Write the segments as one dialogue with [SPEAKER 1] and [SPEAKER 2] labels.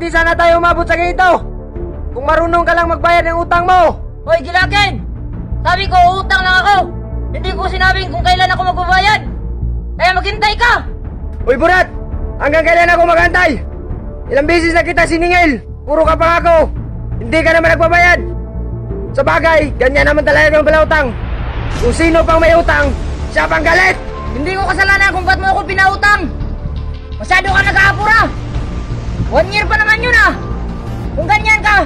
[SPEAKER 1] hindi sana tayo umabot sa ganito. Kung marunong ka lang magbayad ng utang mo.
[SPEAKER 2] Hoy, Gilagin! Sabi ko, utang lang ako. Hindi ko sinabing kung kailan ako magbabayad. Kaya maghintay ka!
[SPEAKER 1] Uy, Burat! Hanggang kailan ako magantay? Ilang beses na kita siningil. Puro ka pa ako. Hindi ka naman nagbabayad. Sa bagay, ganyan naman talaga ng palautang. Kung sino pang may utang, siya pang galit.
[SPEAKER 2] Hindi ko kasalanan kung ba't mo ako pinautang. Masyado ka nag-aapura. 1 year pa naman yun ah. Kung ganyan ka,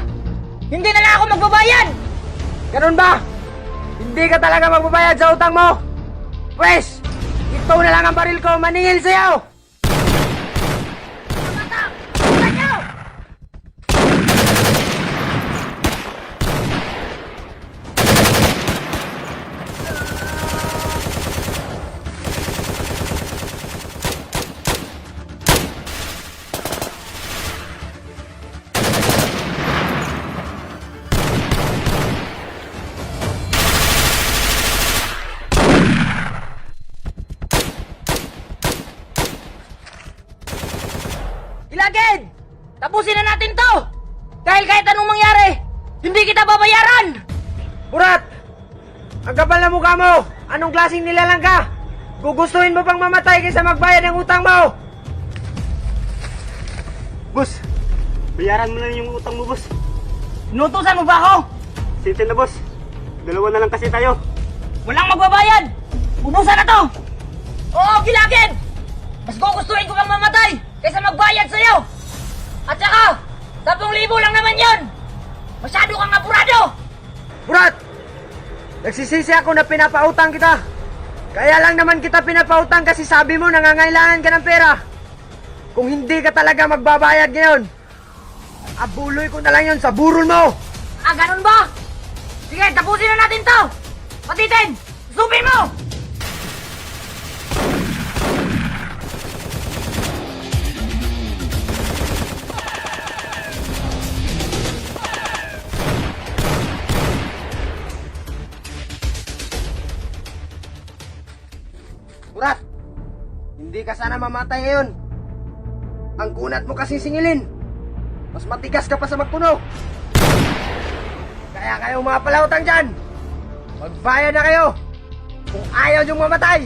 [SPEAKER 2] hindi na lang ako magbabayad.
[SPEAKER 1] Ganun ba? Hindi ka talaga magbabayad sa utang mo? Pwes, ito na lang ang baril ko maningil sa'yo!
[SPEAKER 2] Mata! Utan niyo! Ilagid! Tapusin na natin to! Dahil kahit anong mangyari, hindi kita babayaran!
[SPEAKER 1] Burat! Ang kapal na mukha mo! Anong klaseng nilalang ka? Gugustuhin mo pang mamatay kaysa magbayad ng utang mo!
[SPEAKER 3] Boss, bayaran mo na yung utang mo, boss.
[SPEAKER 2] Inutusan mo ba ako?
[SPEAKER 3] Sintin na, boss. 2 na lang kasi tayo.
[SPEAKER 2] Walang magbabayad! Ubusan na to! Oo, Gilagid! Mas gugustuhin ko pang mamatay kaysa magbayad sa'yo! At saka, 10,000 lang naman yon. Masyado kang apurado!
[SPEAKER 1] Burat! Nagsisisi ako na pinapautang kita. Kaya lang naman kita pinapautang kasi sabi mo nangangailangan ka ng pera. Kung hindi ka talaga magbabayad ngayon, abuloy ko na lang yon sa burol mo!
[SPEAKER 2] Ah, ganun ba? Sige, tapusin na natin to! Patitin! Supin mo!
[SPEAKER 1] Burat! Hindi ka sana mamatay ngayon. Ang kunat mo kasi singilin. Mas matigas ka pa sa magpuno. Kaya kayo mga palautang dyan, magbayad na kayo kung ayaw niyong mamatay.